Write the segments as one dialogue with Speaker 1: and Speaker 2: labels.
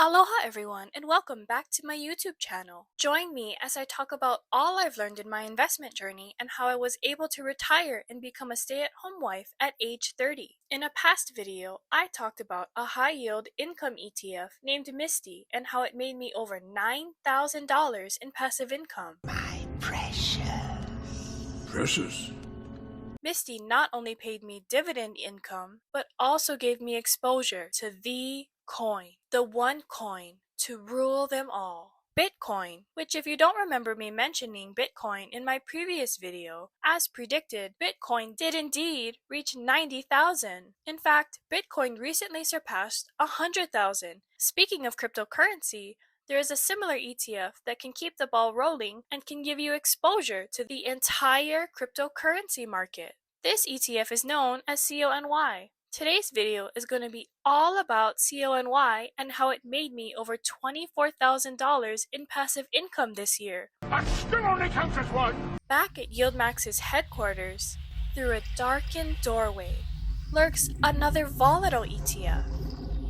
Speaker 1: Aloha everyone and welcome back to my YouTube channel. Join me as I talk about all I've learned in my investment journey and how I was able to retire and become a stay-at-home wife at age 30. In a past video, I talked about a high-yield income ETF named Misty and how it made me over $9,000 in passive income.
Speaker 2: My precious.
Speaker 3: Precious?
Speaker 1: Misty not only paid me dividend income, but also gave me exposure to the coin, the one coin to rule them all. Bitcoin, which if you don't remember me mentioning Bitcoin in my previous video, as predicted, Bitcoin did indeed reach 90,000. In fact, Bitcoin recently surpassed 100,000. Speaking of cryptocurrency, there is a similar ETF that can keep the ball rolling and can give you exposure to the entire cryptocurrency market. This ETF is known as CONY. Today's video is going to be all about CONY and how it made me over $24,000 in passive income this year.
Speaker 3: I still only count as one!
Speaker 1: Back at YieldMax's headquarters, through a darkened doorway, lurks another volatile ETF.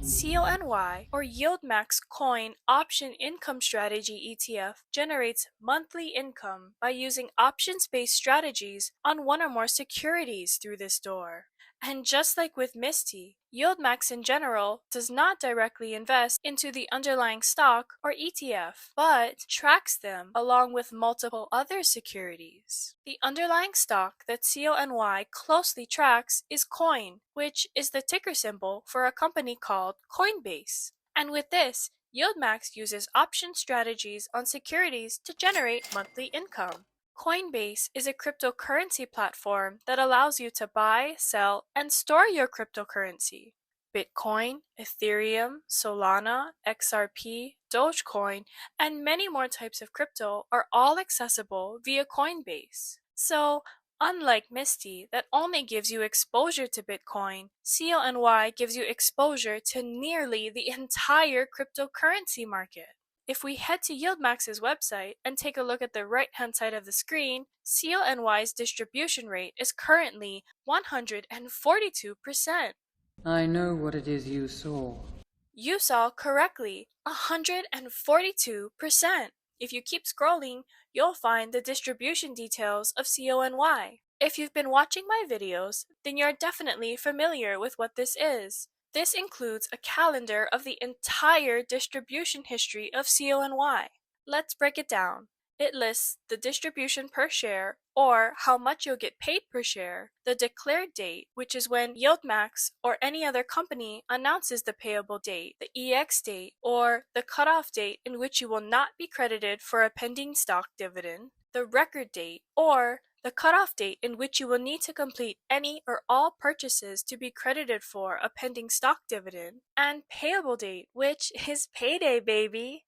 Speaker 1: CONY, or YieldMax Coin Option Income Strategy ETF, generates monthly income by using options-based strategies on one or more securities through this door. And just like with Misty, YieldMax in general does not directly invest into the underlying stock or ETF, but tracks them along with multiple other securities. The underlying stock that CONY closely tracks is COIN, which is the ticker symbol for a company called Coinbase. And with this, YieldMax uses option strategies on securities to generate monthly income. Coinbase is a cryptocurrency platform that allows you to buy, sell, and store your cryptocurrency. Bitcoin, Ethereum, Solana, XRP, Dogecoin, and many more types of crypto are all accessible via Coinbase. So, unlike Misty that only gives you exposure to Bitcoin, CONY gives you exposure to nearly the entire cryptocurrency market. If we head to YieldMax's website and take a look at the right-hand side of the screen, CONY's distribution rate is currently 142%.
Speaker 4: I know what it is you saw.
Speaker 1: You saw correctly, 142%. If you keep scrolling, you'll find the distribution details of CONY. If you've been watching my videos, then you're definitely familiar with what this is. This includes a calendar of the entire distribution history of CONY. Let's break it down. It lists the distribution per share, or how much you'll get paid per share, the declared date, which is when YieldMax or any other company announces the payable date, the EX date, or the cutoff date in which you will not be credited for a pending stock dividend, the record date, or the cutoff date in which you will need to complete any or all purchases to be credited for a pending stock dividend, and payable date, which is payday, baby!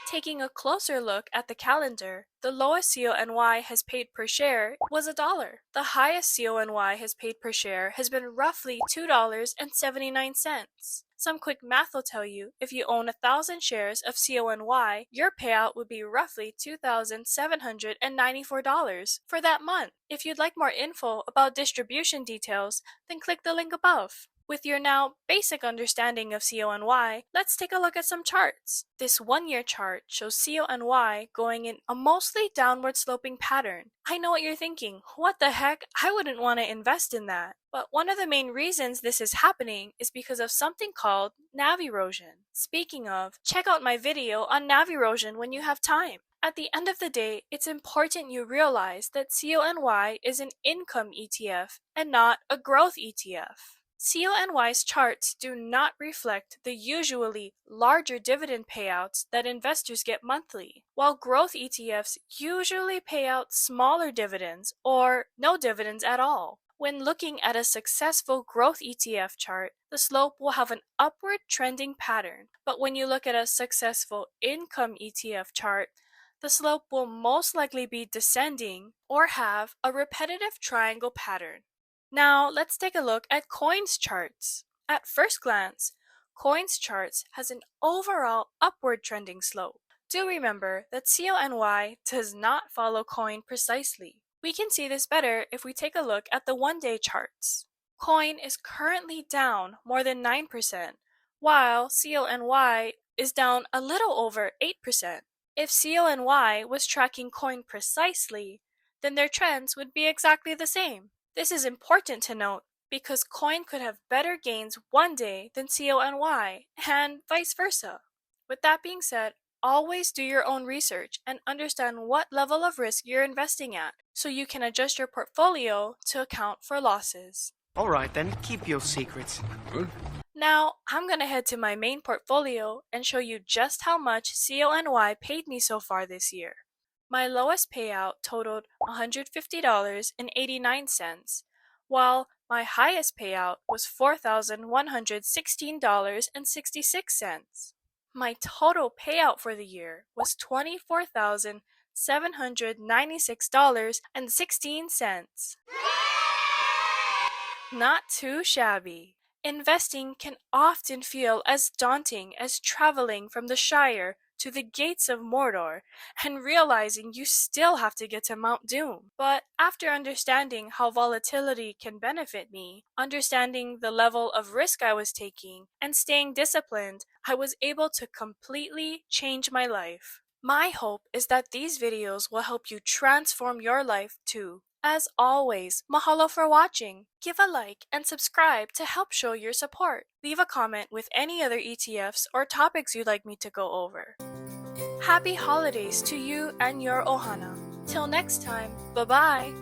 Speaker 1: Taking a closer look at the calendar, the lowest CONY has paid per share was $1. The highest CONY has paid per share has been roughly $2.79. Some quick math will tell you if you own 1,000 shares of CONY, your payout would be roughly $2,794 for that month. If you'd like more info about distribution details, then click the link above. With your now basic understanding of CONY, let's take a look at some charts. This one-year chart shows CONY going in a mostly downward sloping pattern. I know what you're thinking, what the heck, I wouldn't want to invest in that. But one of the main reasons this is happening is because of something called NAV erosion. Speaking of, check out my video on NAV erosion when you have time. At the end of the day, it's important you realize that CONY is an income ETF and not a growth ETF. CONY's charts do not reflect the usually larger dividend payouts that investors get monthly, while growth ETFs usually pay out smaller dividends or no dividends at all. When looking at a successful growth ETF chart, the slope will have an upward trending pattern, but when you look at a successful income ETF chart, the slope will most likely be descending or have a repetitive triangle pattern. Now, let's take a look at COIN's charts. At first glance, COIN's charts has an overall upward trending slope. Do remember that CONY does not follow COIN precisely. We can see this better if we take a look at the one-day charts. COIN is currently down more than 9%, while CONY is down a little over 8%. If CONY was tracking coin precisely, then their trends would be exactly the same. This is important to note because coin could have better gains one day than CONY, and vice versa. With that being said, always do your own research and understand what level of risk you're investing at so you can adjust your portfolio to account for losses.
Speaker 2: Alright then, keep your secrets.
Speaker 3: Good.
Speaker 1: Now, I'm gonna head to my main portfolio and show you just how much CONY paid me so far this year. My lowest payout totaled $150.89, while my highest payout was $4,116.66. My total payout for the year was $24,796.16. Not too shabby. Investing can often feel as daunting as traveling from the Shire to the gates of Mordor and realizing you still have to get to Mount Doom. But after understanding how volatility can benefit me, understanding the level of risk I was taking, and staying disciplined, I was able to completely change my life. My hope is that these videos will help you transform your life too. As always, mahalo for watching. Give a like and subscribe to help show your support. Leave a comment with any other ETFs or topics you'd like me to go over. Happy holidays to you and your ohana. Till next time, bye-bye.